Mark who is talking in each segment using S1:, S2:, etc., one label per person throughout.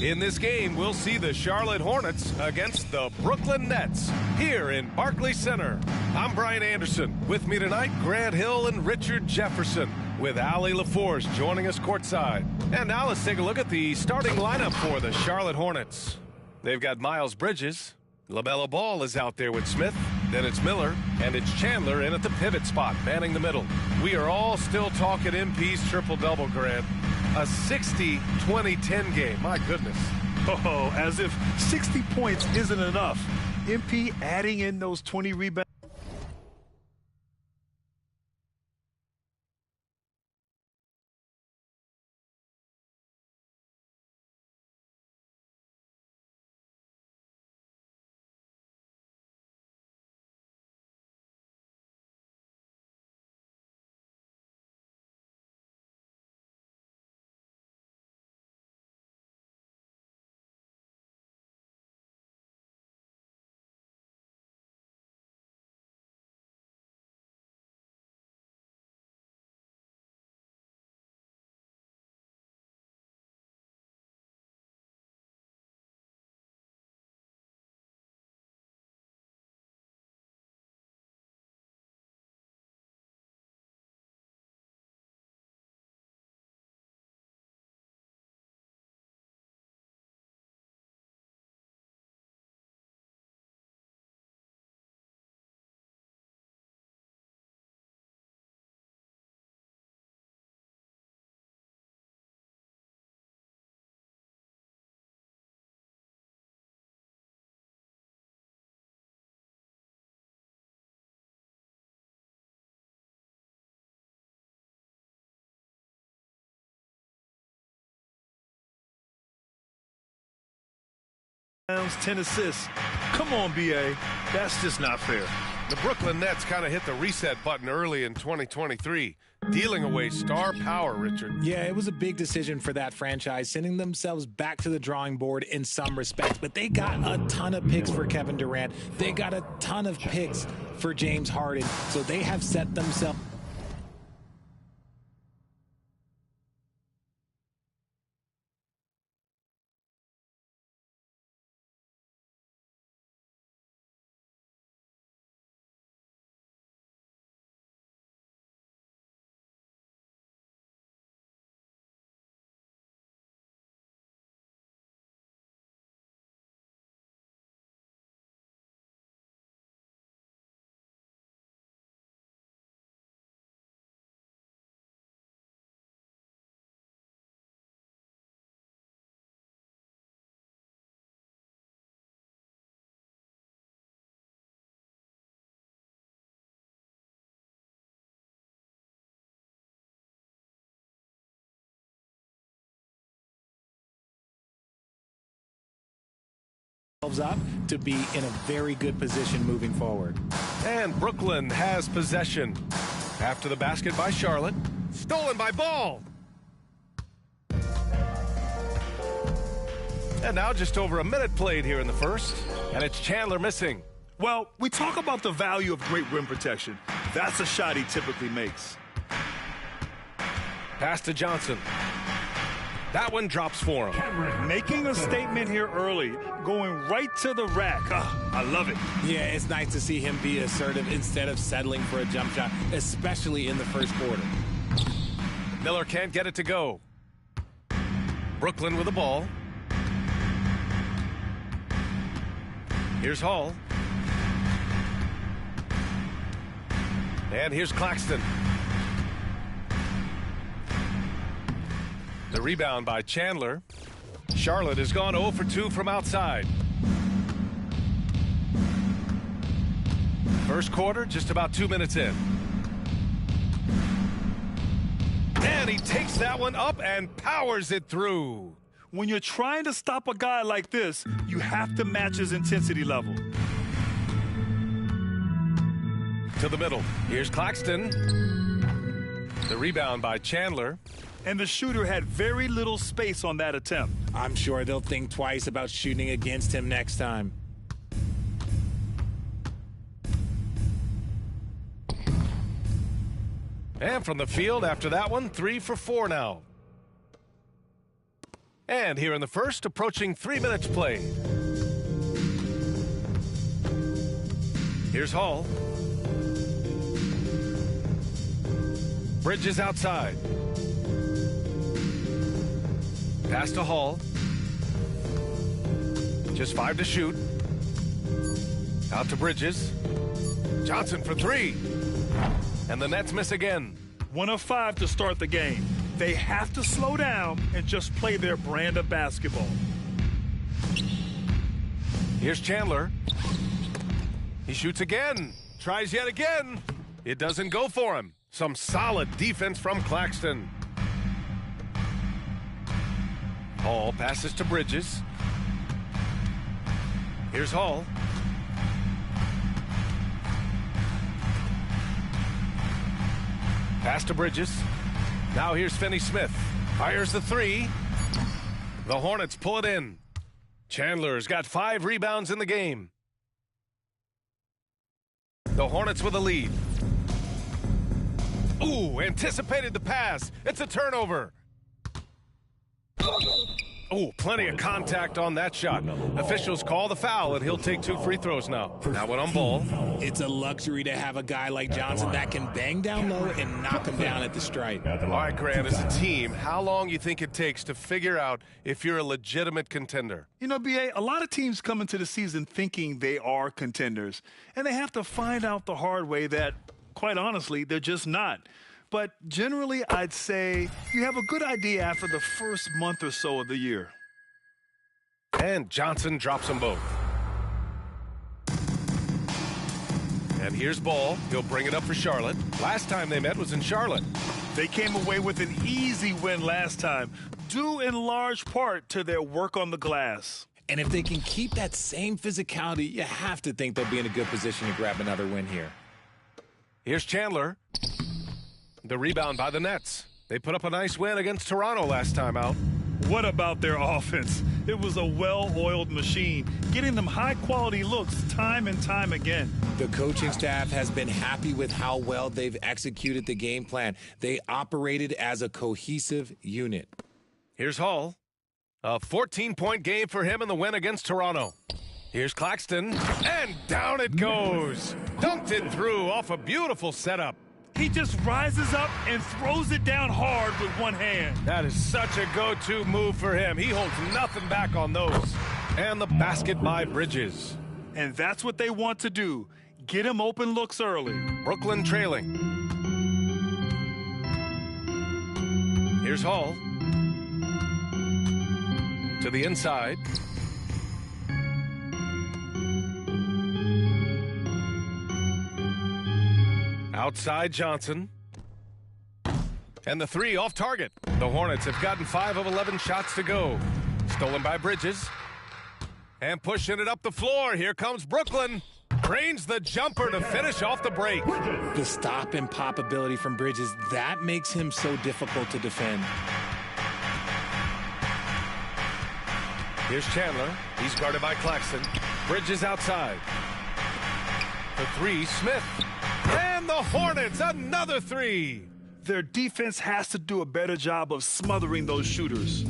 S1: In this game, we'll see the Charlotte Hornets against the Brooklyn Nets here in Barclays Center. I'm Brian Anderson. With me tonight, Grant Hill and Richard Jefferson, with Allie LaForce joining us courtside. And now let's take a look at the starting lineup for the Charlotte Hornets. They've got Miles Bridges. LaMelo Ball is out there with Smith. Then it's Miller, and it's Chandler in at the pivot spot, manning the middle. We are all still talking MP's triple-double, Grant. A 60-20-10 game. My goodness.
S2: Oh, as if 60 points isn't enough. MP adding in those 20 rebounds. Rebounds, 10 assists. Come on, BA. That's just not fair.
S1: The Brooklyn Nets kind of hit the reset button early in 2023, dealing away star power, Richard.
S3: Yeah, it was a big decision for that franchise, sending themselves back to the drawing board in some respects. But they got a ton of picks for Kevin Durant. They got a ton of picks for James Harden. So they have set themselves. Up to be in a very good position moving forward.
S1: And Brooklyn has possession. After the basket by Charlotte. Stolen by Ball. And now just over a minute played here in the first. And it's Chandler missing.
S2: Well, we talk about the value of great rim protection. That's a shot he typically makes.
S1: Pass to Johnson. That one drops for him.
S2: Making a statement here early, going right to the rack. I love it.
S3: Yeah, it's nice to see him be assertive instead of settling for a jump shot, especially in the first quarter.
S1: Miller can't get it to go. Brooklyn with the ball. Here's Hall. And here's Claxton. The rebound by Chandler. Charlotte has gone 0 for 2 from outside. First quarter, just about 2 minutes in. And he takes that one up and powers it through.
S2: When you're trying to stop a guy like this, you have to match his intensity level.
S1: To the middle. Here's Claxton. The rebound by Chandler.
S2: And the shooter had very little space on that attempt.
S3: I'm sure they'll think twice about shooting against him next time.
S1: And from the field after that one, 3 for 4 now. And here in the first, approaching 3 minutes played. Here's Hall. Bridges outside. Pass to Hall. Just 5 to shoot. Out to Bridges. Johnson for 3. And the Nets miss again.
S2: 1 of 5 to start the game. They have to slow down and just play their brand of basketball.
S1: Here's Chandler. He shoots again. Tries yet again. It doesn't go for him. Some solid defense from Claxton. Hall passes to Bridges. Here's Hall. Pass to Bridges. Now here's Finney-Smith. Fires the 3. The Hornets pull it in. Chandler's got 5 rebounds in the game. The Hornets with a lead. Ooh, anticipated the pass. It's a turnover. Oh, plenty of contact on that shot. Officials call the foul, and he'll take 2 free throws now. Now one on Ball.
S3: It's a luxury to have a guy like Johnson that can bang down low and knock him down at the stripe.
S1: All right, Grant, as a team, how long you think it takes to figure out if you're a legitimate contender?
S2: You know, B.A., a lot of teams come into the season thinking they are contenders, and they have to find out the hard way that, quite honestly, they're just not. But generally, I'd say you have a good idea after the first month or so of the year.
S1: And Johnson drops them both. And here's Ball. He'll bring it up for Charlotte. Last time they met was in Charlotte.
S2: They came away with an easy win last time, due in large part to their work on the glass.
S3: And if they can keep that same physicality, you have to think they'll be in a good position to grab another win here.
S1: Here's Chandler. The rebound by the Nets. They put up a nice win against Toronto last time out.
S2: What about their offense? It was a well-oiled machine, getting them high-quality looks time and time again.
S3: The coaching staff has been happy with how well they've executed the game plan. They operated as a cohesive unit.
S1: Here's Hall. A 14-point game for him in the win against Toronto. Here's Claxton, and down it goes. Dunked it through off a beautiful setup.
S2: He just rises up and throws it down hard with one hand.
S1: That is such a go-to move for him. He holds nothing back on those. And the basket by Bridges.
S2: And that's what they want to do. Get him open looks early.
S1: Brooklyn trailing. Here's Hall. To the inside. Outside Johnson. And the 3 off target. The Hornets have gotten 5 of 11 shots to go. Stolen by Bridges. And pushing it up the floor. Here comes Brooklyn. Drains the jumper to finish off the break.
S3: The stop and pop ability from Bridges, that makes him so difficult to defend.
S1: Here's Chandler. He's guarded by Claxton. Bridges outside. The 3, Smith. And the Hornets, another 3.
S2: Their defense has to do a better job of smothering those shooters.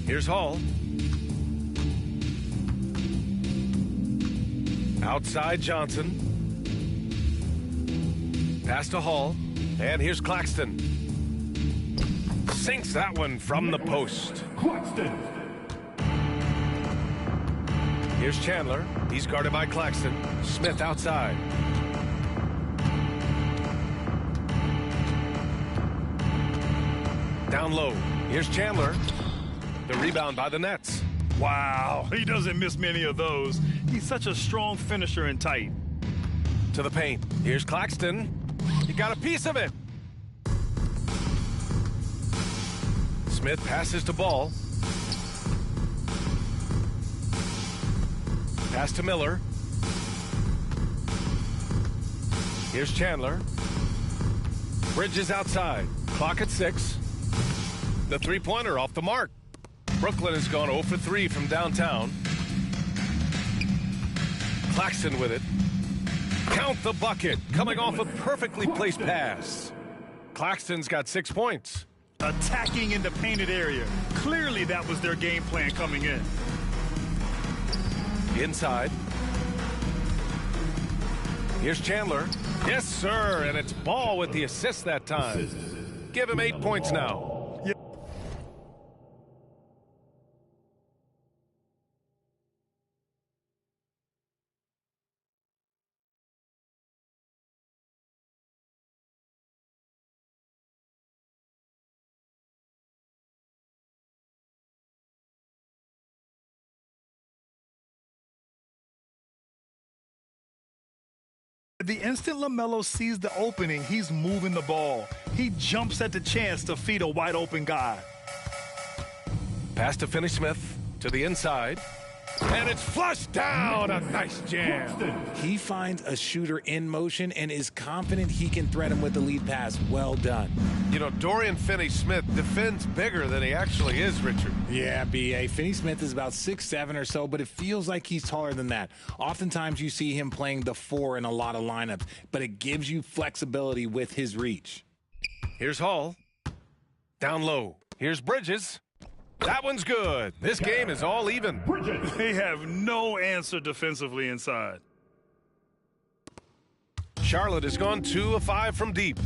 S1: Here's Hall. Outside Johnson. Pass to Hall. And here's Claxton. Sinks that one from the post.
S4: Claxton.
S1: Here's Chandler. He's guarded by Claxton. Smith outside. Down low. Here's Chandler. The rebound by the Nets.
S2: Wow, he doesn't miss many of those. He's such a strong finisher and tight.
S1: To the paint. Here's Claxton. He got a piece of it. Smith passes to Ball. Pass to Miller. Here's Chandler. Bridges outside. Clock at 6. The three-pointer off the mark. Brooklyn has gone 0 for 3 from downtown. Claxton with it. Count the bucket. Coming off a perfectly placed pass. Claxton's got 6 points.
S2: attacking in the painted area. Clearly, that was their game plan coming in.
S1: Inside. Here's Chandler. Yes, sir, and it's Ball with the assist that time. Give him 8 points now.
S2: The instant LaMelo sees the opening, he's moving the ball. He jumps at the chance to feed a wide open guy.
S1: Pass to Finney-Smith to the inside. And it's flushed down. A nice jam.
S3: He finds a shooter in motion and is confident he can threat him with the lead pass. Well done.
S1: You know, Dorian Finney-Smith defends bigger than he actually is, Richard.
S3: Yeah, B.A. Finney-Smith is about 6'7" or so, but it feels like he's taller than that. Oftentimes you see him playing the 4 in a lot of lineups, but it gives you flexibility with his reach.
S1: Here's Hall. Down low. Here's Bridges. That one's good. This game is all even.
S2: They have no answer defensively inside.
S1: Charlotte has gone 2 of 5 from deep.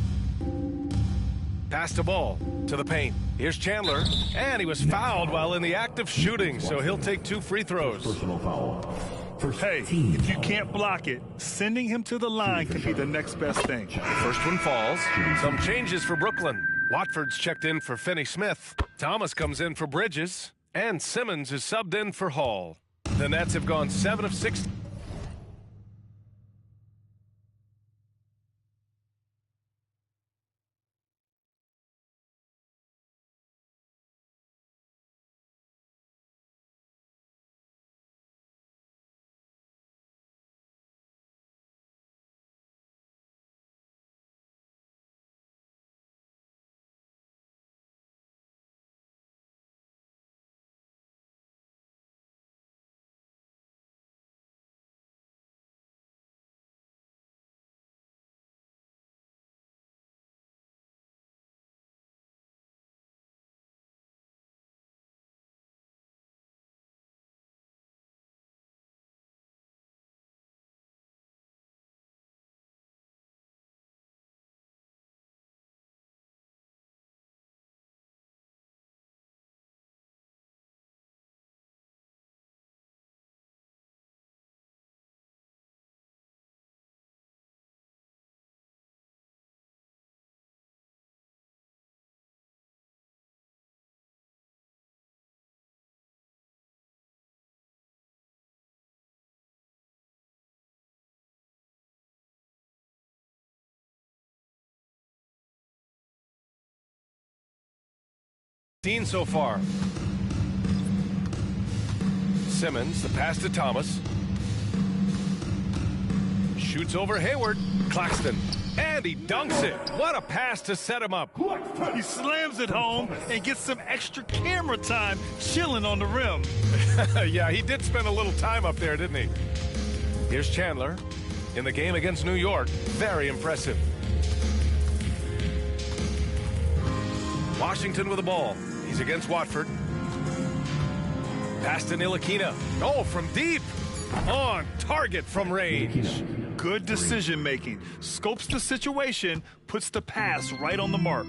S1: Pass the ball to the paint. Here's Chandler, and he was fouled while in the act of shooting, so he'll take 2 free throws.
S4: Personal foul.
S2: Hey, if you can't block it, sending him to the line can be the next best thing.
S1: The first one falls. Some changes for Brooklyn. Watford's checked in for Finney-Smith. Thomas comes in for Bridges. And Simmons is subbed in for Hall. The Nets have gone 7 of 6. Seen so far. Simmons, the pass to Thomas. Shoots over Hayward. Claxton. And he dunks it. What a pass to set him up.
S2: He slams it home and gets some extra camera time chilling on the rim.
S1: Yeah, he did spend a little time up there, didn't he? Here's Chandler in the game against New York. Very impressive. Washington with the ball. He's against Watford. Pass to Ntilikina. Oh, from deep. On target from range.
S2: Good decision making. Scopes the situation, puts the pass right on the mark.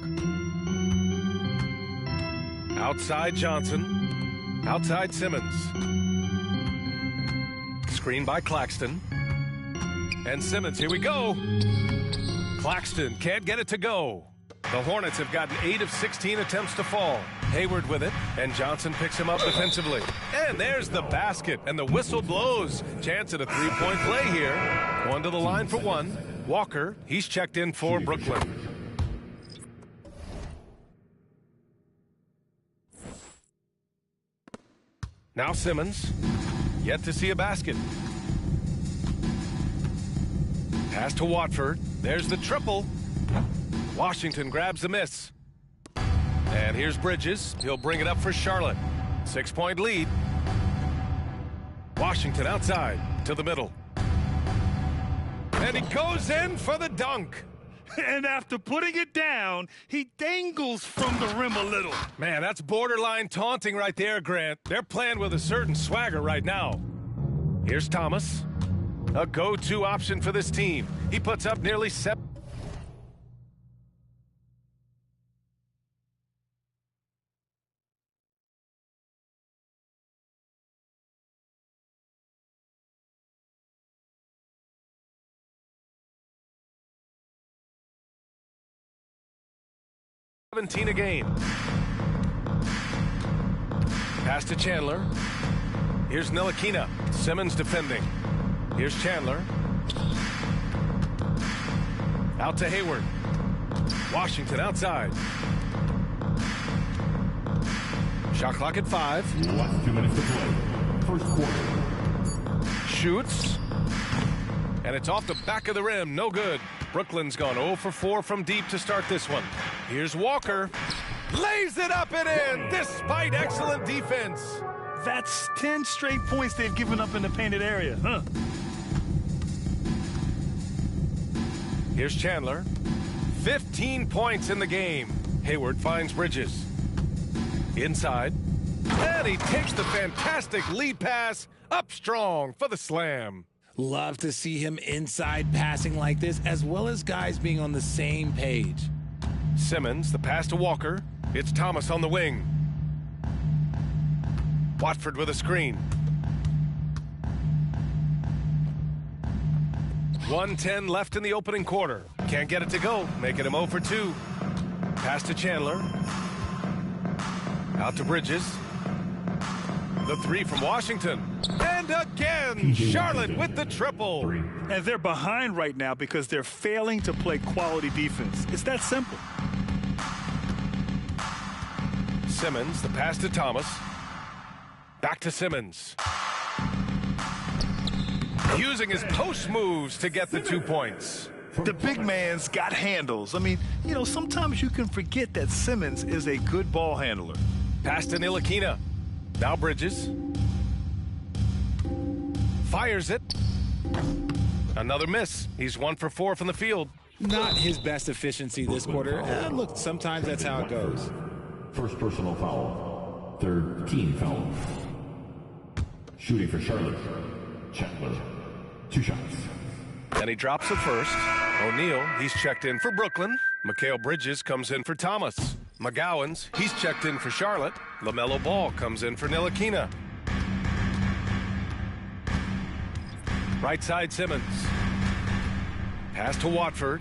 S1: Outside Johnson. Outside Simmons. Screen by Claxton. And Simmons, here we go. Claxton can't get it to go. The Hornets have gotten 8 of 16 attempts to fall. Hayward with it, and Johnson picks him up defensively. And there's the basket, and the whistle blows. Chance at a three-point play here. One to the line for one. Walker, he's checked in for Brooklyn. Now Simmons, yet to see a basket. Pass to Watford. There's the triple. Washington grabs the miss. And here's Bridges. He'll bring it up for Charlotte. 6-point lead. Washington outside to the middle. And he goes in for the dunk.
S2: And after putting it down, he dangles from the rim a little.
S1: Man, that's borderline taunting right there, Grant. They're playing with a certain swagger right now. Here's Thomas, a go-to option for this team. He puts up nearly 7. A game. Pass to Chandler. Here's Ntilikina. Simmons defending. Here's Chandler. Out to Hayward. Washington outside. Shot clock at 5.
S4: Last 2 minutes to play. First quarter.
S1: Shoots. And it's off the back of the rim. No good. Brooklyn's gone 0 for 4 from deep to start this one. Here's Walker. Lays it up and in despite excellent defense.
S2: That's 10 straight points they've given up in the painted area, huh?
S1: Here's Chandler. 15 points in the game. Hayward finds Bridges. Inside. And he takes the fantastic lead pass up strong for the slam.
S3: Love to see him inside passing like this, as well as guys being on the same page.
S1: Simmons, the pass to Walker. It's Thomas on the wing. Watford with a screen. 1:10 left in the opening quarter. Can't get it to go, making him 0 for 2. Pass to Chandler. Out to Bridges. The 3 from Washington. And again, Charlotte with the triple.
S2: And they're behind right now because they're failing to play quality defense. It's that simple.
S1: Simmons, the pass to Thomas. Back to Simmons. Using his post moves to get the 2 points.
S2: The big man's got handles. I mean, you know, sometimes you can forget that Simmons is a good ball handler.
S1: Pass to Ntilikina. Now Bridges. Fires it. Another miss. He's 1 for 4 from the field.
S3: Not his best efficiency this quarter. Look, sometimes that's how it goes.
S4: First personal foul. Third team foul. Shooting for Charlotte. Chandler. 2 shots.
S1: And he drops the first. O'Neal, he's checked in for Brooklyn. Mikal Bridges comes in for Thomas. McGowan's, he's checked in for Charlotte. LaMelo Ball comes in for Ntilikina. Right side Simmons. Pass to Watford.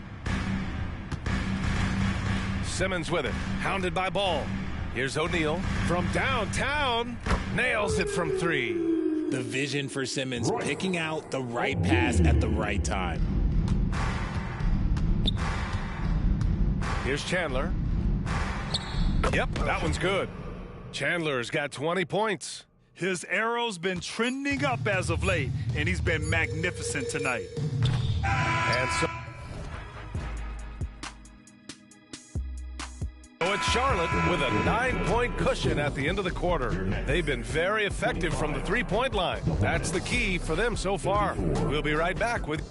S1: Simmons with it. Hounded by Ball. Here's O'Neal from downtown. Nails it from 3.
S3: The vision for Simmons, picking out the right pass at the right time.
S1: Here's Chandler. Yep, that one's good. Chandler's got 20 points.
S2: His arrow's been trending up as of late, and he's been magnificent tonight.
S1: And so it's Charlotte with a 9-point cushion at the end of the quarter. They've been very effective from the 3-point line. That's the key for them so far. We'll be right back with...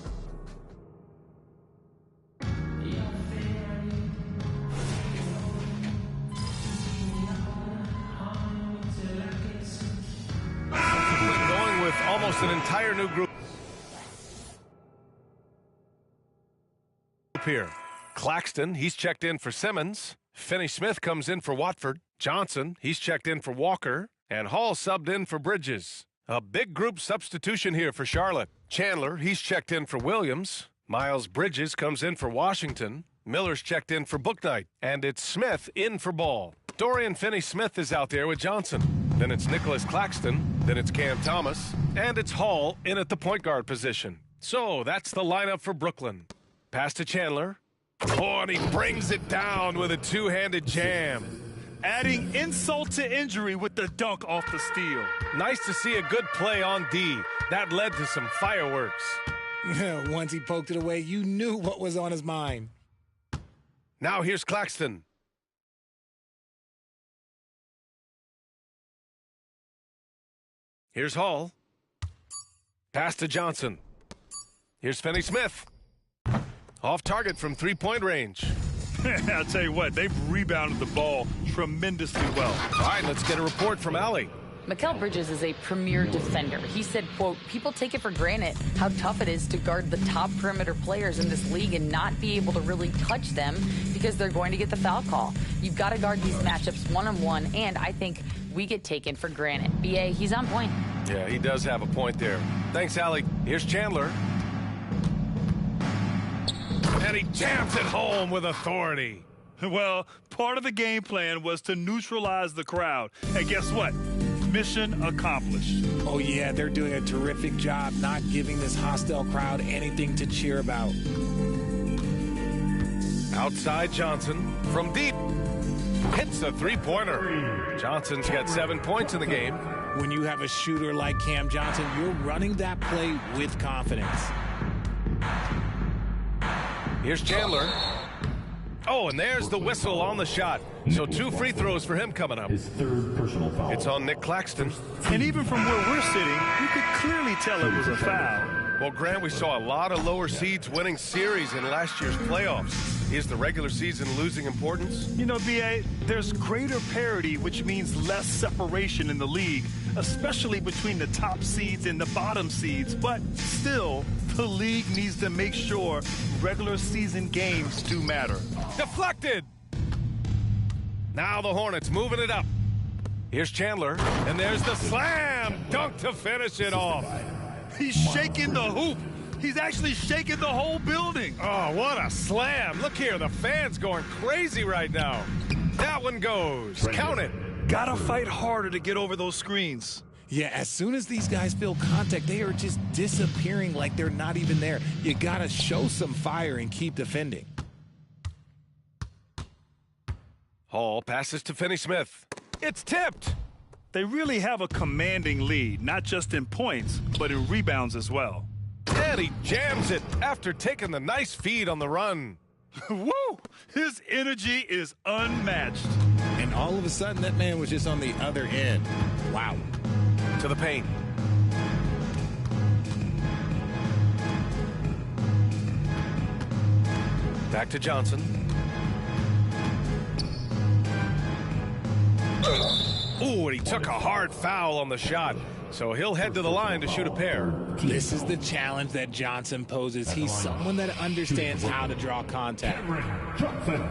S1: going with almost an entire new group here. Claxton, he's checked in for Simmons. Finney-Smith comes in for Watford. Johnson, he's checked in for Walker. And Hall subbed in for Bridges. A big group substitution here for Charlotte. Chandler, he's checked in for Williams. Miles Bridges comes in for Washington. Miller's checked in for Bouknight. And it's Smith in for Ball. Dorian Finney-Smith is out there with Johnson. Then it's Nicholas Claxton. Then it's Cam Thomas. And it's Hall in at the point guard position. So that's the lineup for Brooklyn. Pass to Chandler. Oh, and he brings it down with a two-handed jam.
S2: Adding insult to injury with the dunk off the steal.
S1: Nice to see a good play on D. That led to some fireworks.
S3: Once he poked it away, you knew what was on his mind.
S1: Now here's Claxton. Here's Hall. Pass to Johnson. Here's Finney-Smith. Off target from three-point range.
S2: I'll tell you what, they've rebounded the ball tremendously well.
S1: All right, let's get a report from Allie.
S5: Mikal Bridges is a premier defender. He said, quote, people take it for granted how tough it is to guard the top perimeter players in this league and not be able to really touch them because they're going to get the foul call. You've got to guard these matchups one-on-one, and I think we get taken for granted. BA, he's on point.
S1: Yeah, he does have a point there. Thanks, Allie. Here's Chandler. And he jams it home with authority.
S2: Well, part of the game plan was to neutralize the crowd. And guess what? Mission accomplished.
S3: Oh, yeah, they're doing a terrific job not giving this hostile crowd anything to cheer about.
S1: Outside Johnson from deep. Hits a three-pointer. Johnson's got 7 points in the game.
S3: When you have a shooter like Cam Johnson, you're running that play with confidence.
S1: Here's Chandler. Oh, and there's the whistle on the shot. So 2 free throws for him coming up.
S4: His third personal foul.
S1: It's on Nick Claxton.
S2: And even from where we're sitting, you could clearly tell it was a foul.
S1: Well, Grant, we saw a lot of lower seeds winning series in last year's playoffs. Is the regular season losing importance?
S2: You know, B.A., there's greater parity, which means less separation in the league, especially between the top seeds and the bottom seeds. But still, the league needs to make sure regular season games do matter.
S1: Deflected! Now the Hornets moving it up. Here's Chandler, and there's the slam dunk to finish it off.
S2: He's shaking the hoop. He's actually shaking the whole building.
S1: Oh, what a slam. Look here, the fans going crazy right now. That one goes. Count it.
S2: Gotta fight harder to get over those screens.
S3: Yeah, as soon as these guys feel contact, they are just disappearing like they're not even there. You got to show some fire and keep defending.
S1: Hall passes to Finney-Smith. It's tipped.
S2: They really have a commanding lead, not just in points, but in rebounds as well.
S1: And he jams it after taking the nice feed on the run.
S2: Woo! His energy is unmatched.
S3: And all of a sudden, that man was just on the other end. Wow.
S1: To the paint. Back to Johnson. Ooh, and he took a hard foul on the shot. So he'll head to the line to shoot a pair.
S3: This is the challenge that Johnson poses. He's someone that understands how to draw contact.
S4: Johnson.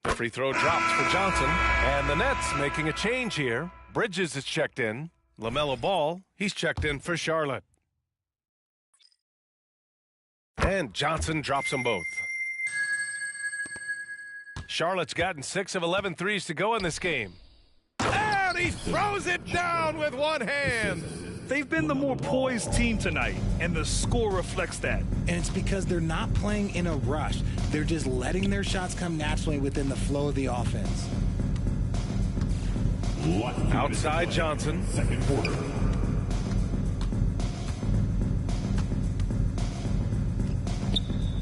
S1: The free throw drops for Johnson. And the Nets making a change here. Bridges is checked in. LaMelo Ball, he's checked in for Charlotte. And Johnson drops them both. Charlotte's gotten 6 of 11 threes to go in this game. And he throws it down with one hand.
S2: They've been the more poised team tonight, and the score reflects that.
S3: And it's because they're not playing in a rush. They're just letting their shots come naturally within the flow of the offense.
S1: Outside Johnson.
S4: Second quarter.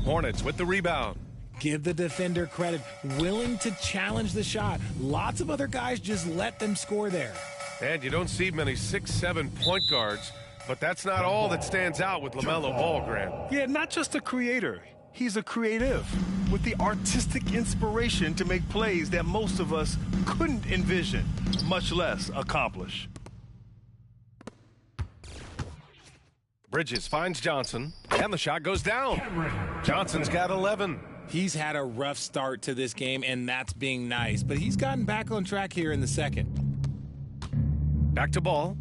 S1: Hornets with the rebound.
S3: Give the defender credit, willing to challenge the shot. Lots of other guys just let them score there.
S1: And you don't see many 6'7" point guards, but that's not all that stands out with LaMelo Ball, Grant.
S2: Yeah, not just a creator. He's a creative with the artistic inspiration to make plays that most of us couldn't envision, much less accomplish.
S1: Bridges finds Johnson, and the shot goes down. Johnson's got 11.
S3: He's had a rough start to this game, and that's being nice, but he's gotten back on track here in the second.
S1: Back to Ball.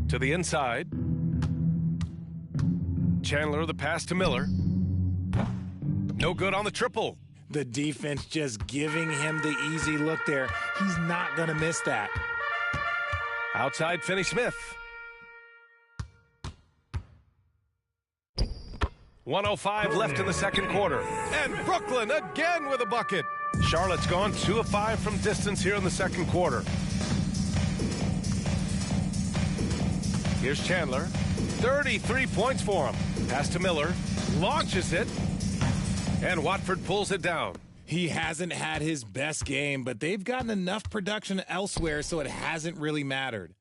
S1: To the inside. Chandler the pass to Miller. No good on the triple.
S3: The defense just giving him the easy look there. He's not going to miss that.
S1: Outside Finney-Smith. 1:05 left in the second quarter. And Brooklyn again with a bucket. Charlotte's gone 2 of 5 from distance here in the second quarter. Here's Chandler. 33 points for him. Pass to Miller. Launches it. And Watford pulls it down.
S3: He hasn't had his best game, but they've gotten enough production elsewhere, so it hasn't really mattered.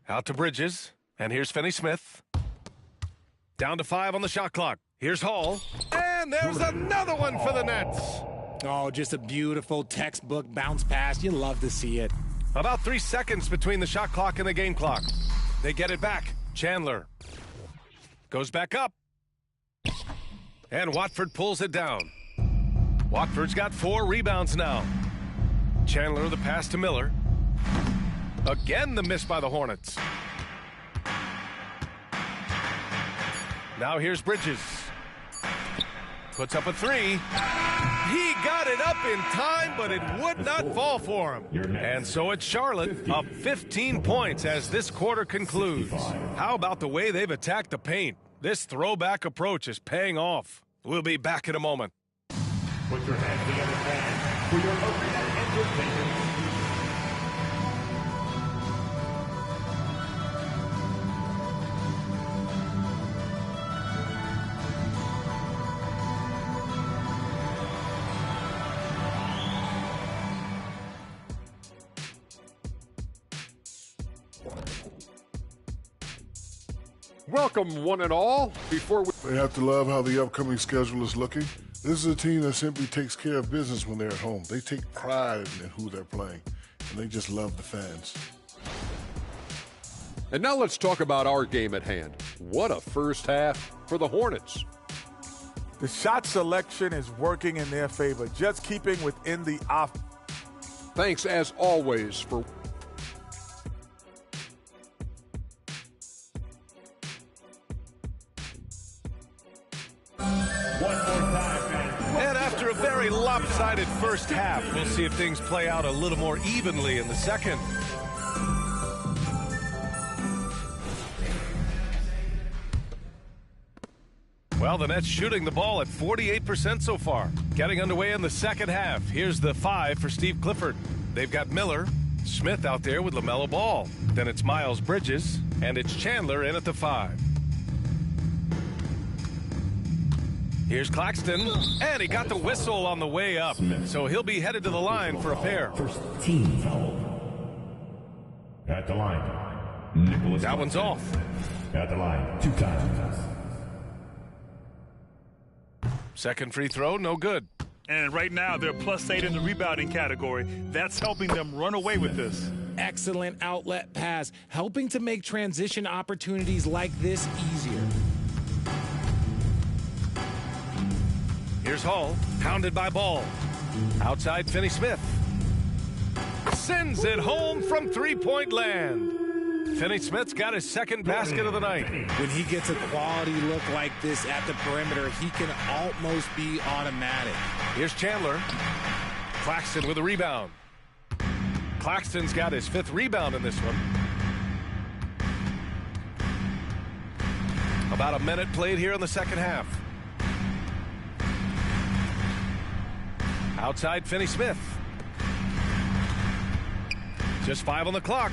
S1: Out to Bridges. And here's Finney-Smith. Down to 5 on the shot clock. Here's Hall. And there's another one for the Nets.
S3: Oh, just a beautiful textbook bounce pass. You love to see it.
S1: About 3 seconds between the shot clock and the game clock. They get it back. Chandler goes back up. And Watford pulls it down. Watford's got 4 rebounds now. Chandler the pass to Miller. Again the miss by the Hornets. Now here's Bridges. Puts up a 3. He got it up in time, but it would not fall for him. And so it's Charlotte up 15 points as this quarter concludes. How about the way they've attacked the paint? This throwback approach is paying off. We'll be back in a moment.
S4: Put your hands together, fans, for your arena entertainment.
S6: Welcome, one and all. Before we
S7: They have to love how the upcoming schedule is looking. This is a team that simply takes care of business when they're at home. They take pride in who they're playing, and they just love the fans.
S6: And now let's talk about our game at hand. What a first half for the Hornets.
S8: The shot selection is working in their favor, just keeping within the off.
S6: Thanks, as always, for
S1: And after a very lopsided first half, we'll see if things play out a little more evenly in the second. Well, the Nets shooting the ball at 48% so far. Getting underway in the second half. Here's the 5 for Steve Clifford. They've got Miller, Smith out there with LaMelo Ball. Then it's Miles Bridges, and it's Chandler in at the 5. Here's Claxton, and he got the whistle on the way up. So he'll be headed to the line for a pair.
S4: First team foul. At the line, Nicholas.
S1: That one's off.
S4: At the line, 2 times.
S1: Second free throw, no good.
S2: And right now, they're +8 in the rebounding category. That's helping them run away with this.
S3: excellent outlet pass, helping to make transition opportunities like this easier.
S1: Here's Hall, pounded by Ball. Outside Finney-Smith. Sends it home from three-point land. Finney-Smith's got his second basket of the night.
S3: When he gets a quality look like this at the perimeter, he can almost be automatic.
S1: Here's Chandler. Claxton with a rebound. Claxton's got his 5th rebound in this one. About a minute played here in the second half. Outside Finney-Smith. Just 5 on the clock.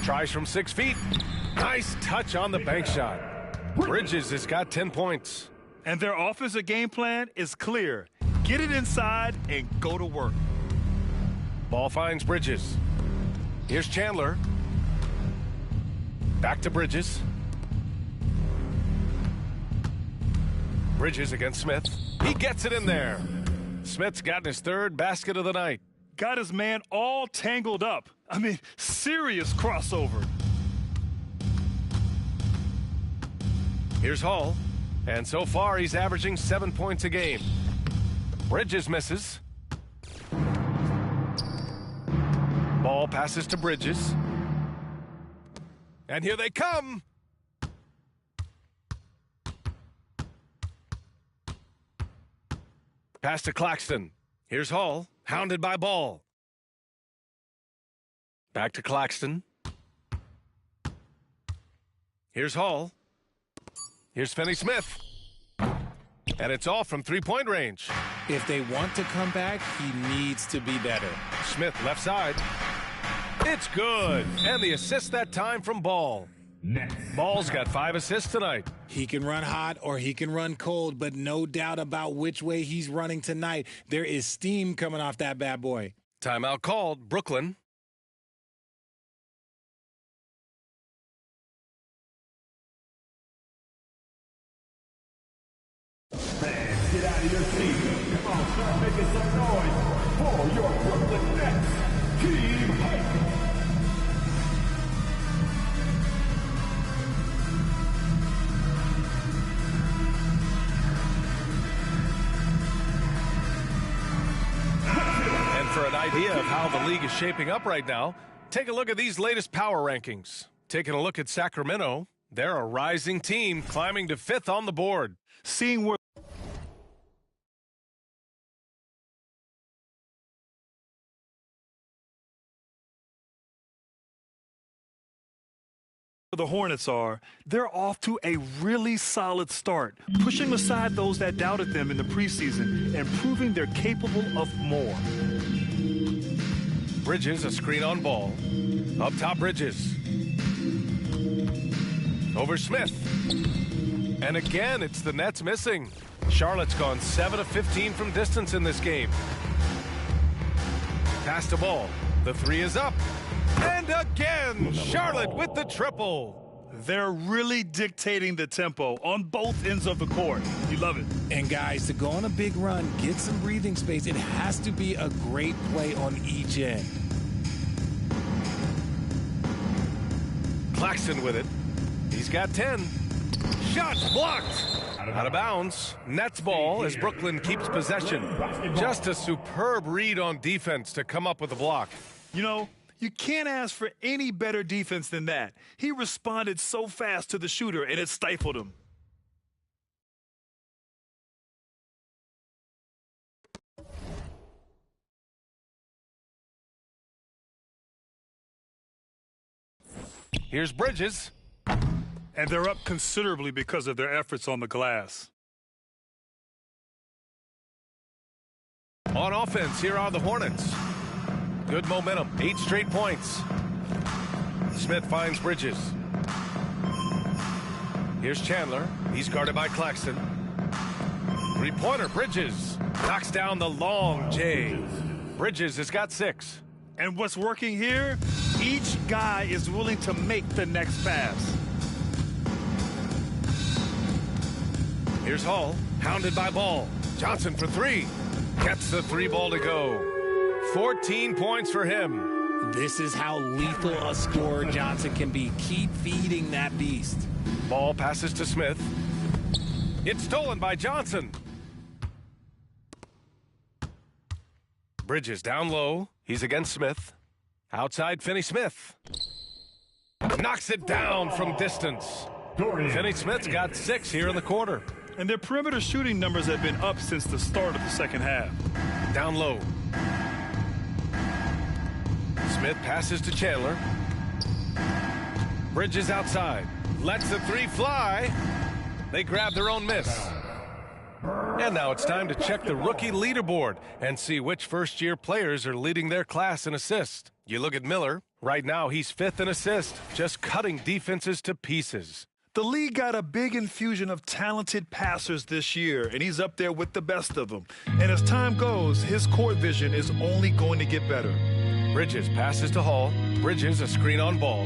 S1: Tries from 6 feet. Nice touch on the bank shot. Bridges has got 10 points.
S2: And their offensive game plan is clear. Get it inside and go to work.
S1: Ball finds Bridges. Here's Chandler. Back to Bridges. Bridges against Smith. He gets it in there. Smith's gotten his third basket of the night.
S2: Got his man all tangled up. I mean, serious crossover.
S1: Here's Hall. And so far, he's averaging 7 points a game. Bridges misses. Ball passes to Bridges. And here they come. Pass to Claxton. Here's Hall, hounded by Ball. Back to Claxton. Here's Hall. Here's Finney-Smith. And it's all from three-point range.
S3: If they want to come back, he needs to be better.
S1: Smith left side. It's good. And the assist that time from Ball. Ball's got 5 assists tonight.
S3: He can run hot or he can run cold, but no doubt about which way he's running tonight. There is steam coming off that bad boy.
S1: Timeout called. Brooklyn.
S4: Fans, get out of your seats. Come on, start making some noise for your Brooklyn Nets. Team Hype.
S1: And for an idea of how the league is shaping up right now, take a look at these latest power rankings. Taking a look at Sacramento, they're a rising team climbing to 5th on the board.
S2: Seeing where the Hornets are, they're off to a really solid start, pushing aside those that doubted them in the preseason and proving they're capable of more.
S1: Bridges, a screen on Ball. Up top, Bridges. Over Smith. And again, it's the Nets missing. Charlotte's gone 7 of 15 from distance in this game. Pass to Ball. The three is up. And again, Charlotte with the triple.
S2: They're really dictating the tempo on both ends of the court. You love it.
S3: And guys, to go on a big run, get some breathing space, it has to be a great play on each end.
S1: Claxton with it. He's got 10. Shots blocked. Out of bounds. Nets ball as Brooklyn keeps possession. Just a superb read on defense to come up with a block.
S2: You know, you can't ask for any better defense than that. He responded so fast to the shooter, and it stifled him.
S1: Here's Bridges.
S2: And they're up considerably because of their efforts on the glass.
S1: On offense, here are the Hornets. Good momentum, 8 straight points. Smith finds Bridges. Here's Chandler. He's guarded by Claxton. Three-pointer, Bridges. Knocks down the long J. Bridges has got 6.
S2: And what's working here? Each guy is willing to make the next pass.
S1: Here's Hall, hounded by Ball. Johnson for 3. Gets the 3 ball to go. 14 points for him.
S3: This is how lethal a scorer Johnson can be. Keep feeding that beast.
S1: Ball passes to Smith. It's stolen by Johnson. Bridges down low. He's against Smith. Outside, Finney-Smith. Knocks it down from distance. Finney-Smith's got 6 here in the quarter.
S2: And their perimeter shooting numbers have been up since the start of the second half.
S1: Down low. Smith passes to Chandler. Bridges outside. Lets the 3 fly. They grab their own miss. And now it's time to check the rookie leaderboard and see which first-year players are leading their class in assists. You look at Miller. Right now, he's 5th in assists, just cutting defenses to pieces.
S2: The league got a big infusion of talented passers this year, and he's up there with the best of them. And as time goes, his court vision is only going to get better.
S1: Bridges passes to Hall. Bridges, a screen on Ball.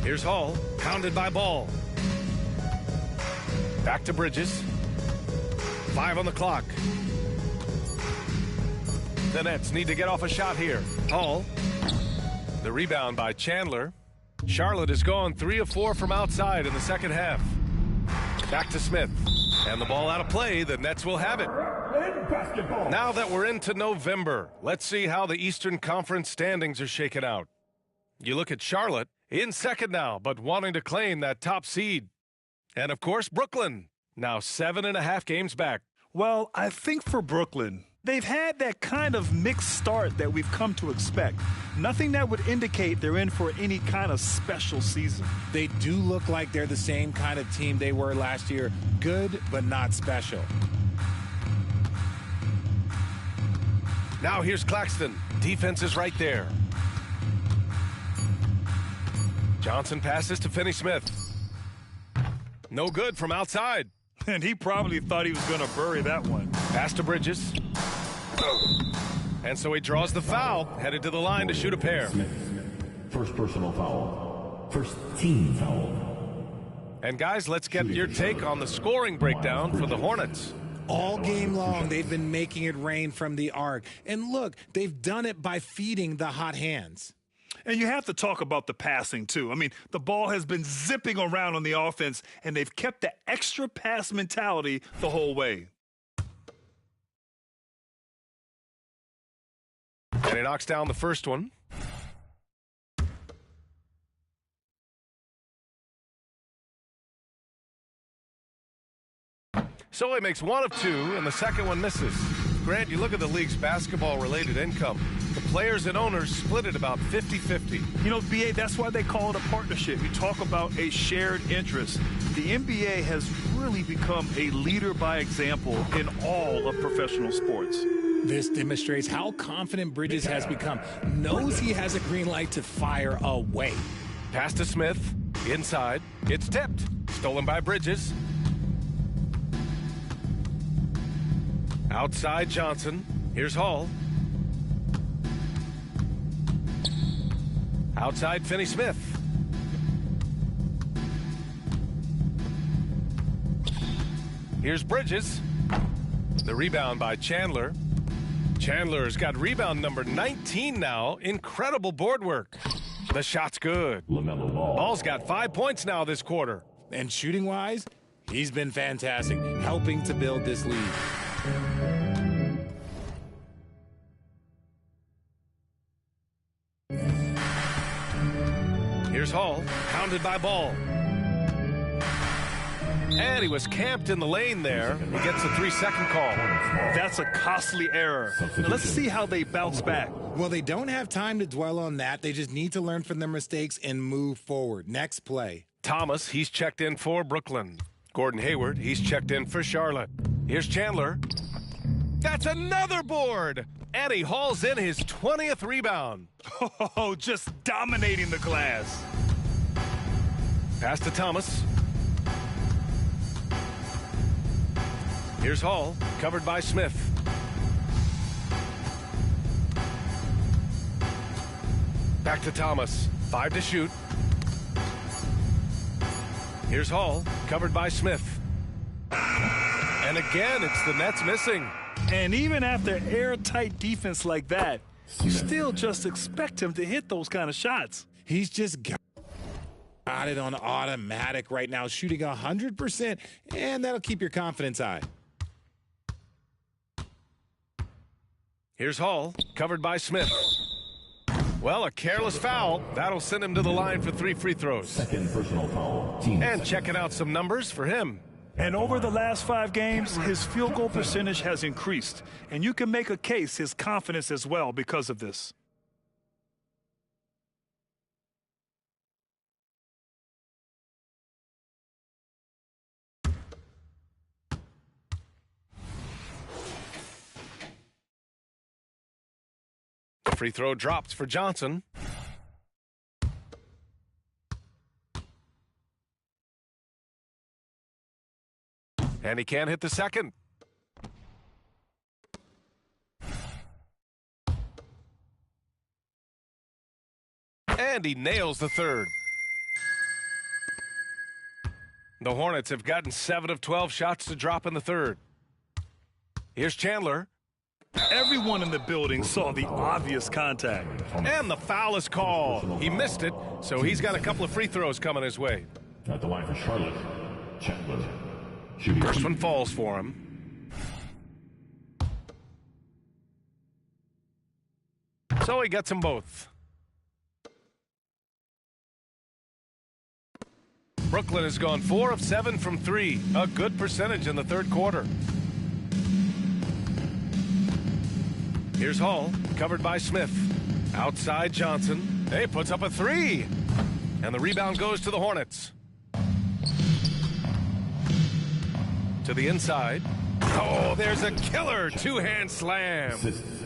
S1: Here's Hall, pounded by Ball. Back to Bridges. 5 on the clock. The Nets need to get off a shot here. Hall. The rebound by Chandler. Charlotte has gone 3 of 4 from outside in the second half. Back to Smith. And the ball out of play. The Nets will have it. Now that we're into November, let's see how the Eastern Conference standings are shaken out. You look at Charlotte, in second now, but wanting to claim that top seed. And, of course, Brooklyn, now 7.5 games back.
S2: Well, I think for Brooklyn, they've had that kind of mixed start that we've come to expect. Nothing that would indicate they're in for any kind of special season.
S3: They do look like they're the same kind of team they were last year. Good, but not special.
S1: Now here's Claxton. Defense is right there. Johnson passes to Finney-Smith. No good from outside.
S2: And he probably thought he was going to bury that one.
S1: Pass to Bridges. And so he draws the foul, headed to the line to shoot a pair.
S4: Smith, first personal foul. First team foul.
S1: And guys, let's get your take on the scoring breakdown for the Hornets.
S3: All game long, they've been making it rain from the arc. And look, they've done it by feeding the hot hands.
S2: And you have to talk about the passing, too. I mean, the ball has been zipping around on the offense, and they've kept the extra pass mentality the whole way.
S1: And he knocks down the first one. So he makes 1 of 2, and the second one misses. Grant, you look at the league's basketball-related income. The players and owners split it about 50-50.
S2: You know, BA, that's why they call it a partnership. You talk about a shared interest. The NBA has really become a leader by example in all of professional sports.
S3: This demonstrates how confident Bridges has become. Knows he has a green light to fire away.
S1: Pass to Smith. Inside. It's tipped. Stolen by Bridges. Outside Johnson. Here's Hall. Outside Finney-Smith. Here's Bridges. The rebound by Chandler. Chandler's got rebound number 19 now. Incredible board work. The shot's good. Ball's got 5 points now this quarter.
S3: And shooting-wise, he's been fantastic, helping to build this lead.
S1: Here's Hall, pounded by Ball. And he was camped in the lane there. He gets a 3-second call.
S2: That's a costly error. Now let's see how they bounce back.
S3: Well, they don't have time to dwell on that. They just need to learn from their mistakes and move forward. Next play.
S1: Thomas, he's checked in for Brooklyn. Gordon Hayward, he's checked in for Charlotte. Here's Chandler. That's another board! And he hauls in his 20th rebound.
S2: Oh, just dominating the glass.
S1: Pass to Thomas. Here's Hall, covered by Smith. Back to Thomas. 5 to shoot. Here's Hall, covered by Smith. And again, it's the Nets missing.
S2: And even after airtight defense like that, you still just expect him to hit those kind of shots.
S3: He's just got it on automatic right now, shooting 100%, and that'll keep your confidence high.
S1: Here's Hall, covered by Smith. Well, a careless foul. That'll send him to the line for 3 free throws.
S4: Second personal foul. Team
S1: And checking out some numbers for him.
S2: And over the last 5 games, his field goal percentage has increased. And you can make a case his confidence as well because of this.
S1: The free throw drops for Johnson. And he can't hit the second. and he nails the third. The Hornets have gotten 7 of 12 shots to drop in the third. Here's Chandler.
S2: Everyone in the building saw the obvious contact.
S1: And the foul is called. He missed it, so he's got a couple of free throws coming his way.
S4: At the line for Charlotte, Chandler.
S1: First one falls for him. So he gets them both. Brooklyn has gone 4 of 7 from 3. A good percentage in the third quarter. Here's Hall, covered by Smith. Outside Johnson. He puts up a 3. And the rebound goes to the Hornets. To the inside. Oh, there's a killer two-hand slam.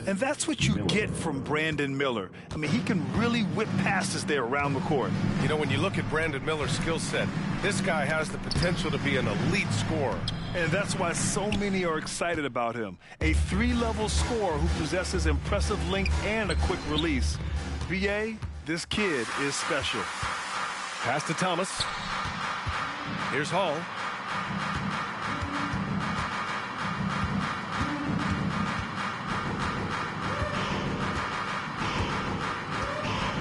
S2: And that's what you get from Brandon Miller. I mean, he can really whip passes there around the court.
S1: You know, when you look at Brandon Miller's skill set, this guy has the potential to be an elite scorer.
S2: And that's why so many are excited about him. A 3-level scorer who possesses impressive length and a quick release. BA, this kid is special.
S1: Pass to Thomas. Here's Hall.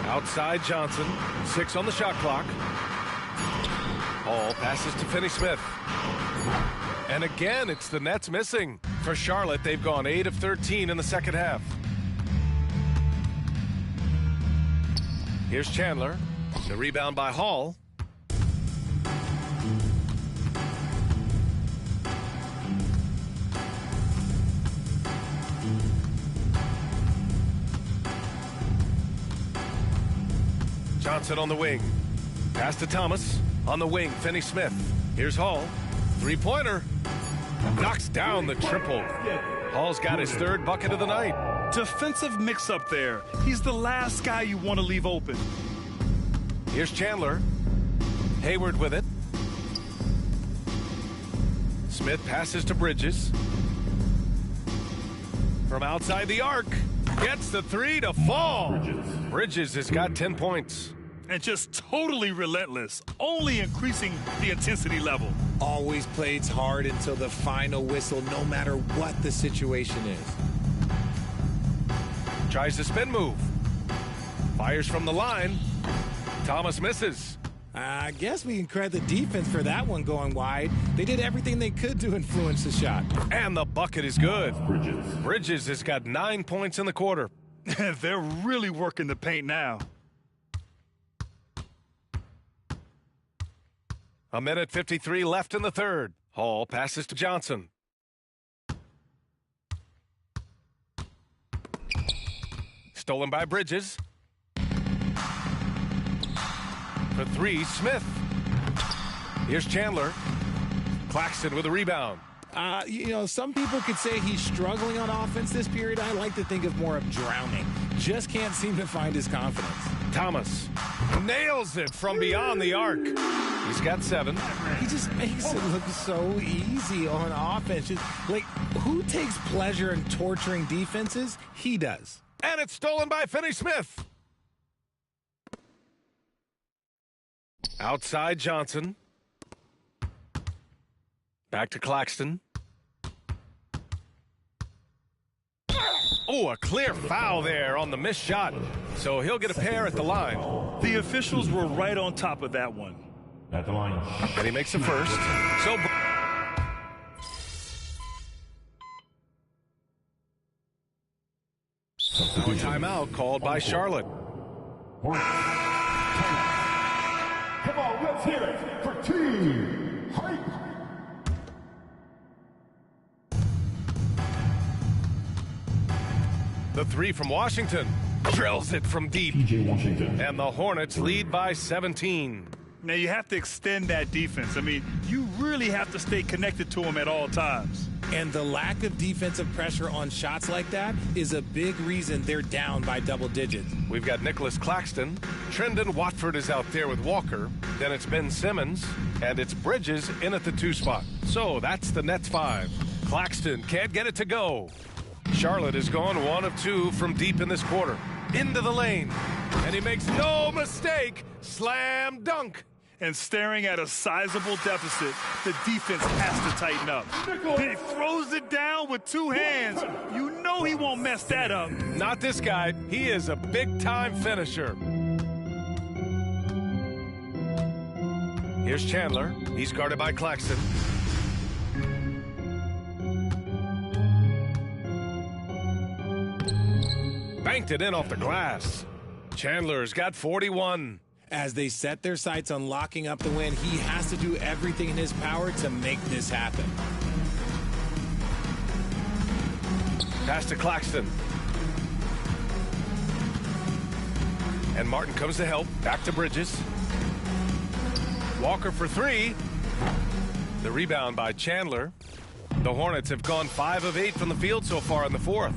S1: Outside Johnson. 6 on the shot clock. Hall passes to Finney-Smith. And again, it's the Nets missing. For Charlotte, they've gone 8 of 13 in the second half. Here's Chandler. The rebound by Hall. Johnson on the wing. Pass to Thomas. On the wing, Finney-Smith. Here's Hall. Three-pointer. Knocks down the triple. Hall's got his 3rd bucket of the night.
S2: Defensive mix-up there. He's the last guy you want to leave open.
S1: Here's Chandler. Hayward with it. Smith passes to Bridges. From outside the arc. Gets the 3 to fall. Bridges has got 10 points.
S2: And just totally relentless, only increasing the intensity level.
S3: Always plays hard until the final whistle, no matter what the situation is.
S1: Tries to spin move. Fires from the line. Thomas misses.
S3: I guess we can credit the defense for that one going wide. They did everything they could to influence the shot.
S1: And the bucket is good. Bridges has got 9 points in the quarter.
S2: They're really working the paint now.
S1: A minute 53 left in the third. Hall passes to Johnson. Stolen by Bridges. For 3, Smith. Here's Chandler. Claxton with a rebound.
S3: You know, some people could say he's struggling on offense this period. I like to think of more of drowning. Just can't seem to find his confidence.
S1: Thomas nails it from beyond the arc. He's got 7.
S3: He just makes it look so easy on offense. Like, who takes pleasure in torturing defenses? He does.
S1: And it's stolen by Finney-Smith. Outside Johnson. Back to Claxton. Oh, a clear foul there on the missed shot. So he'll get a pair at the line.
S2: The officials were right on top of that one.
S4: At the line.
S1: And he makes the first. So timeout called by Charlotte.
S4: Come on, let's hear it for Team Hype.
S1: The 3 from Washington. Drills it from deep.
S4: PJ Washington.
S1: And the Hornets lead by 17.
S2: Now, you have to extend that defense. I mean, you really have to stay connected to them at all times.
S3: And the lack of defensive pressure on shots like that is a big reason they're down by double digits.
S1: We've got Nicholas Claxton. Trendon Watford is out there with Walker. Then it's Ben Simmons. And it's Bridges in at the 2 spot. So that's the Nets 5. Claxton can't get it to go. Charlotte has gone 1 of 2 from deep in this quarter. Into the lane. And he makes no mistake. Slam dunk.
S2: And staring at a sizable deficit, the defense has to tighten up. He throws it down with two hands. You know he won't mess that up.
S1: Not this guy. He is a big-time finisher. Here's Chandler. He's guarded by Claxton. Banked it in off the glass. Chandler's got 41.
S3: As they set their sights on locking up the win, he has to do everything in his power to make this happen.
S1: Pass to Claxton. And Martin comes to help. Back to Bridges. Walker for three. The rebound by Chandler. The Hornets have gone 5 of 8 from the field so far in the fourth.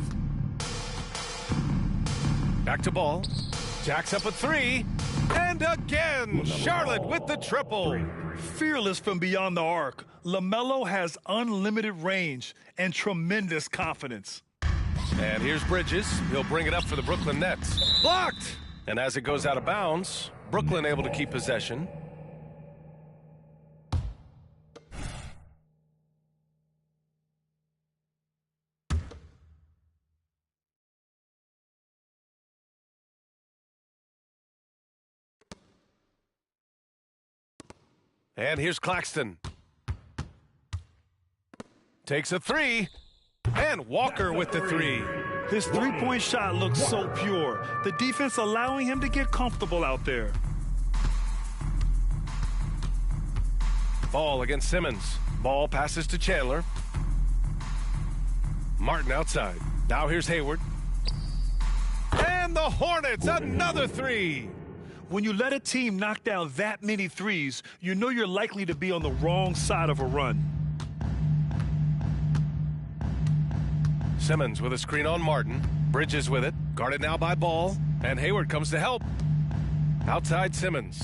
S1: Back to Ball. Jacks up a three. And again, Charlotte with the triple.
S2: Fearless from beyond the arc, LaMelo has unlimited range and tremendous confidence.
S1: And here's Bridges. He'll bring it up for the Brooklyn Nets. Blocked! And as it goes out of bounds, Brooklyn able to keep possession. And here's Claxton. Takes a three. And Walker with the three.
S2: His three-point shot looks so pure. The defense allowing him to get comfortable out there.
S1: Ball against Simmons. Ball passes to Chandler. Martin outside. Now here's Hayward. And the Hornets, another three.
S2: When you let a team knock down that many threes, you know you're likely to be on the wrong side of a run.
S1: Simmons with a screen on Martin. Bridges with it. Guarded now by Ball. And Hayward comes to help. Outside Simmons.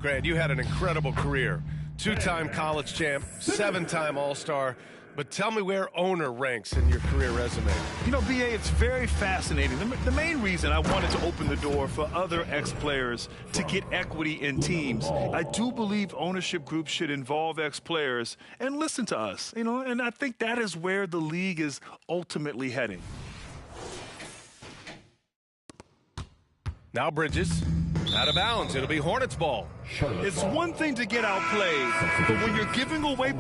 S1: Grant, you had an incredible career. 2-time college champ, 7-time All-Star. But tell me where owner ranks in your career resume.
S2: You know, B.A., it's very fascinating. The main reason I wanted to open the door for other ex-players to get equity in teams, I do believe ownership groups should involve ex-players and listen to us, you know, and I think that is where the league is ultimately heading.
S1: Now Bridges. Out of bounds. It'll be Hornets ball.
S2: It's one thing to get outplayed, but when you're giving away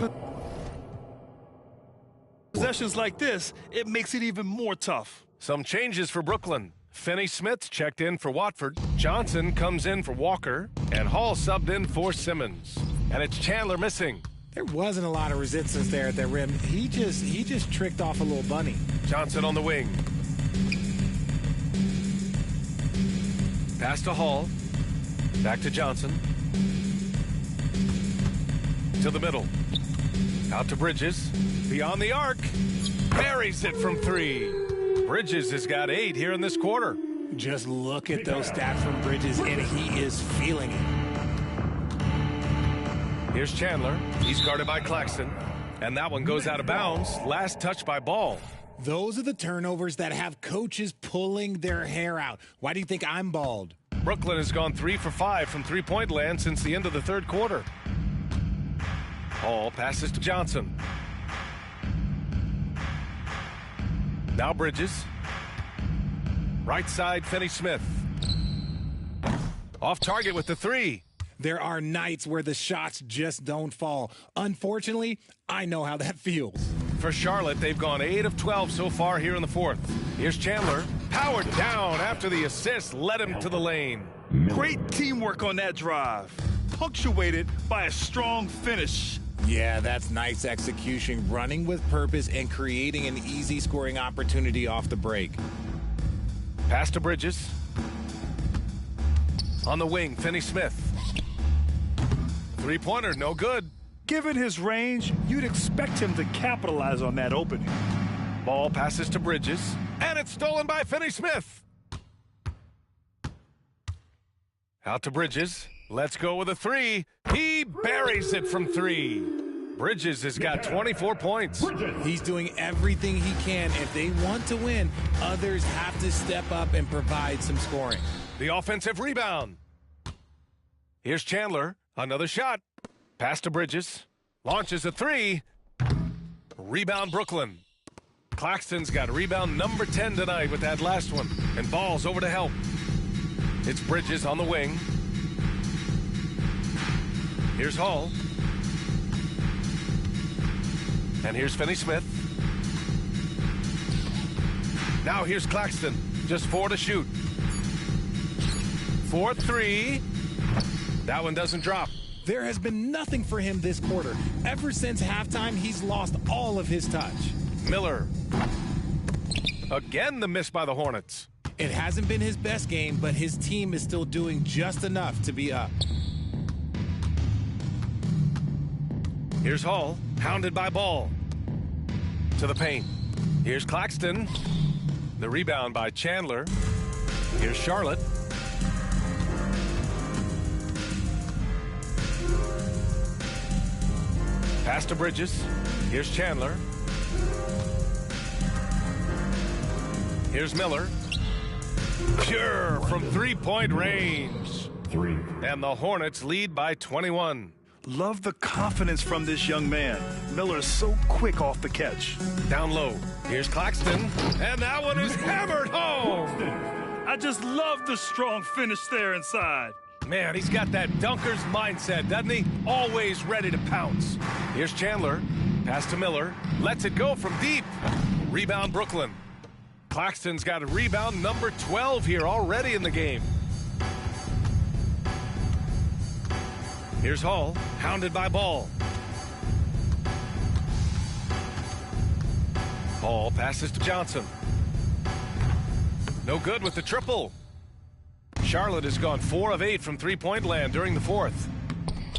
S2: possessions like this, it makes it even more tough.
S1: Some changes for Brooklyn. Finney-Smith checked in for Watford. Johnson comes in for Walker. And Hall subbed in for Simmons. And it's Chandler missing.
S3: There wasn't a lot of resistance there at the rim. He just tricked off a little bunny.
S1: Johnson on the wing. Pass to Hall. Back to Johnson. To the middle. Out to Bridges. Beyond the arc. Buries it from three. Bridges has got 8 here in this quarter.
S3: Just look at those stats from Bridges, and he is feeling it.
S1: Here's Chandler. He's guarded by Claxton. And that one goes out of bounds. Last touch by Ball.
S3: Those are the turnovers that have coaches pulling their hair out. Why do you think I'm bald?
S1: Brooklyn has gone 3 for 5 from three-point land since the end of the third quarter. Hall passes to Johnson. Now Bridges. Right side, Finney-Smith. Off target with the three.
S3: There are nights where the shots just don't fall. Unfortunately, I know how that feels.
S1: For Charlotte, they've gone 8 of 12 so far here in the fourth. Here's Chandler. Powered down after the assist led him to the lane.
S2: Great teamwork on that drive, punctuated by a strong finish.
S3: Yeah, that's nice execution, running with purpose and creating an easy scoring opportunity off the break.
S1: Pass to Bridges. On the wing, Finney-Smith. Three-pointer, no good.
S2: Given his range, you'd expect him to capitalize on that opening.
S1: Ball passes to Bridges, and it's stolen by Finney-Smith. Out to Bridges. Let's go with a three. He buries it from three. Bridges has got 24 points.
S3: He's doing everything he can. If they want to win, others have to step up and provide some scoring.
S1: The offensive rebound. Here's Chandler. Another shot. Pass to Bridges. Launches a three. Rebound Brooklyn. Claxton's got rebound number 10 tonight with that last one. And Ball's over to help. It's Bridges on the wing. Here's Hall. And here's Finney-Smith. Now here's Claxton. Just 4 to shoot. 4-3. That one doesn't drop.
S3: There has been nothing for him this quarter. Ever since halftime, he's lost all of his touch.
S1: Miller. Again, the miss by the Hornets.
S3: It hasn't been his best game, but his team is still doing just enough to be up.
S1: Here's Hall, hounded by Ball. To the paint. Here's Claxton. The rebound by Chandler. Here's Charlotte. Pass to Bridges. Here's Chandler. Here's Miller. Pure from three-point range. And the Hornets lead by 21.
S2: Love the confidence from this young man. Miller is so quick off the catch.
S1: Down low. Here's Claxton. And that one is hammered home.
S2: I just love the strong finish there inside.
S1: Man, he's got that dunker's mindset, doesn't he? Always ready to pounce. Here's Chandler. Pass to Miller. Lets it go from deep. Rebound Brooklyn. Claxton's got a rebound number 12 here already in the game. Here's Hall, hounded by Ball. Ball passes to Johnson. No good with the triple. Charlotte has gone 4 of 8 from three-point land during the fourth.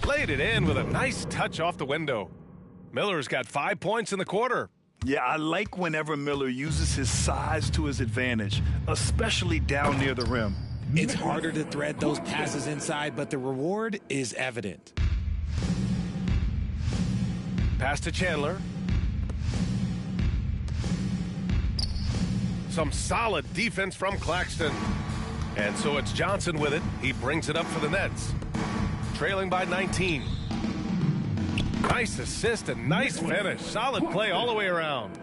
S1: Laid it in with a nice touch off the window. Miller's got 5 points in the quarter.
S2: Yeah, I like whenever Miller uses his size to his advantage, especially down near the rim.
S3: It's harder to thread those passes inside, but the reward is evident.
S1: Pass to Chandler. Some solid defense from Claxton. And so it's Johnson with it. He brings it up for the Nets. Trailing by 19. Nice assist and nice finish. Solid play all the way around.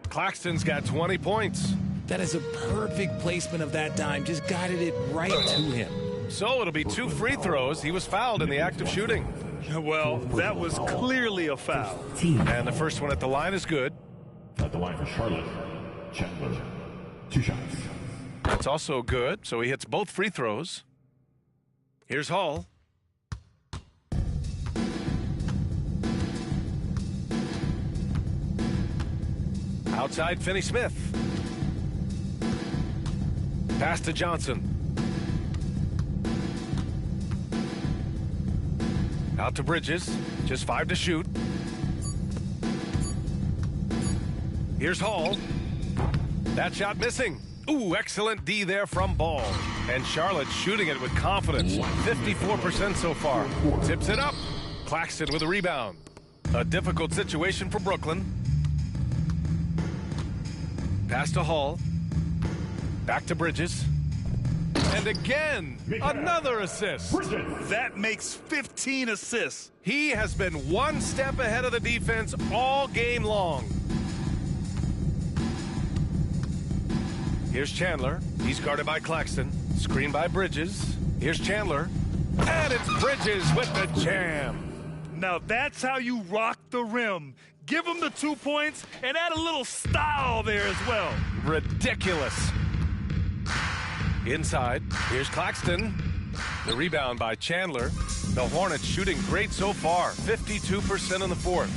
S1: Claxton's got 20 points.
S3: That is a perfect placement of that dime. Just guided it right to him.
S1: So it'll be 2 free throws. He was fouled in the act of shooting.
S2: Well, that was clearly a foul.
S1: And the first one at the line is good.
S4: At the line for Charlotte, Chandler. 2 shots.
S1: That's also good. So he hits both free throws. Here's Hall. Outside Finney-Smith. Pass to Johnson. Out to Bridges. Just 5 to shoot. Here's Hall. That shot missing. Ooh, excellent D there from Ball. And Charlotte shooting it with confidence. 54% so far. Tips it up. Claxton with a rebound. A difficult situation for Brooklyn. Pass to Hall. Back to Bridges. And again, another assist.
S2: That makes 15 assists.
S1: He has been one step ahead of the defense all game long. Here's Chandler. He's guarded by Claxton. Screened by Bridges. Here's Chandler. And it's Bridges with the jam.
S2: Now that's how you rock the rim. Give him the 2 points and add a little style there as well.
S1: Ridiculous. Inside, here's Claxton. The rebound by Chandler. The Hornets shooting great so far, 52% in the fourth.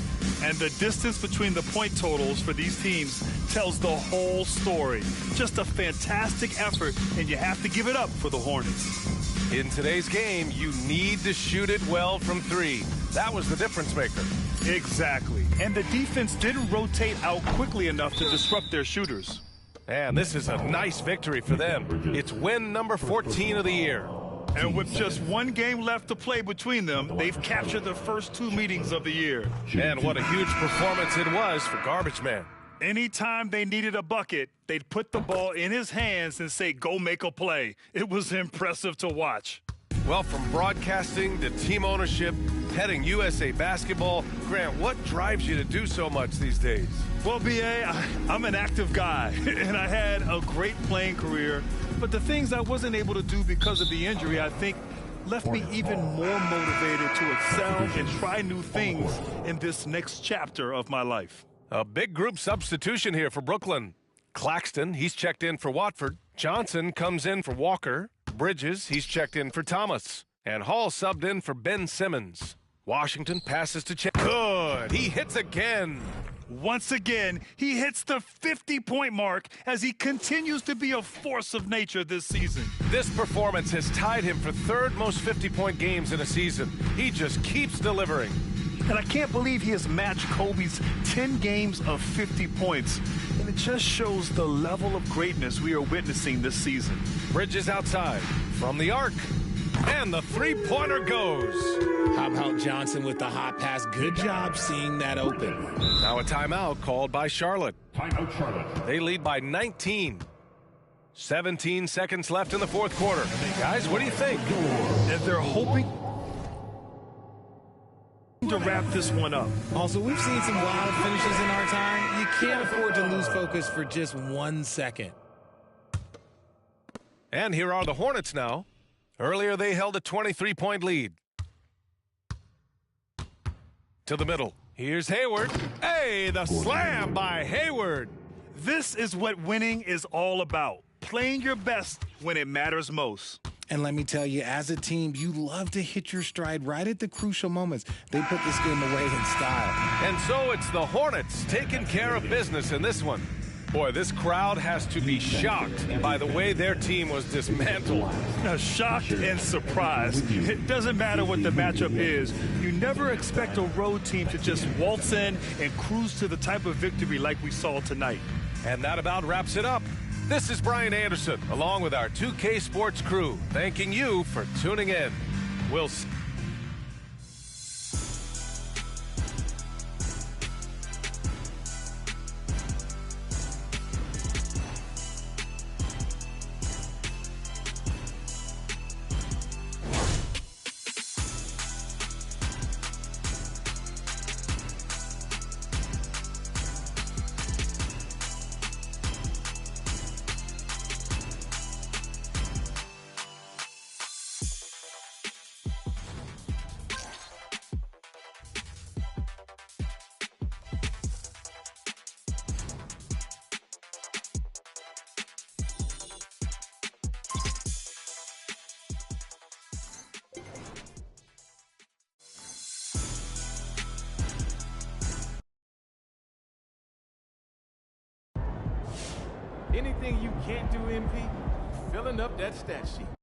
S2: And the distance between the point totals for these teams tells the whole story. Just a fantastic effort, and you have to give it up for the Hornets.
S1: In today's game, you need to shoot it well from 3. That was the difference maker.
S2: Exactly. And the defense didn't rotate out quickly enough to disrupt their shooters.
S1: And this is a nice victory for them. It's win number 14 of the year.
S2: And with just one game left to play between them, they've captured the first 2 meetings of the year.
S1: And what a huge performance it was for Garbage Man.
S2: Anytime they needed a bucket, they'd put the ball in his hands and say, go make a play. It was impressive to watch.
S1: Well, from broadcasting to team ownership, heading USA Basketball, Grant, what drives you to do so much these days?
S2: Well, B.A., I'm an active guy, and I had a great playing career. But the things I wasn't able to do because of the injury, I think, left me even more motivated to excel and try new things in this next chapter of my life.
S1: A big group substitution here for Brooklyn. Claxton, he's checked in for Watford. Johnson comes in for Walker. Bridges, he's checked in for Thomas. And Hall subbed in for Ben Simmons. Washington passes to Chet. Good. He hits again.
S2: Once again, he hits the 50-point mark as he continues to be a force of nature this season.
S1: This performance has tied him for third most 50-point games in a season. He just keeps delivering.
S2: And I can't believe he has matched Kobe's 10 games of 50 points. And it just shows the level of greatness we are witnessing this season.
S1: Bridges outside from the arc. And the three-pointer goes.
S3: How about Johnson with the hot pass? Good job seeing that open.
S1: Now a timeout called by Charlotte.
S4: Timeout, Charlotte.
S1: They lead by 19. 17 seconds left in the fourth quarter. Guys, what do you think?
S2: And they're hoping to wrap this one up.
S3: Also, we've seen some wild finishes in our time. You can't afford to lose focus for just 1 second.
S1: And here are the Hornets now. Earlier, they held a 23-point lead. To the middle. Here's Hayward. Hey, the slam by Hayward.
S2: This is what winning is all about. Playing your best when it matters most.
S3: And let me tell you, as a team, you love to hit your stride right at the crucial moments. They put this game away in style.
S1: And so it's the Hornets taking care of business in this one. Boy, this crowd has to be shocked by the way their team was dismantled.
S2: Shocked and surprised. It doesn't matter what the matchup is. You never expect a road team to just waltz in and cruise to the type of victory like we saw tonight.
S1: And that about wraps it up. This is Brian Anderson, along with our 2K Sports crew, thanking you for tuning in. We'll see.
S9: Anything you can't do, MP? Filling up that stat sheet.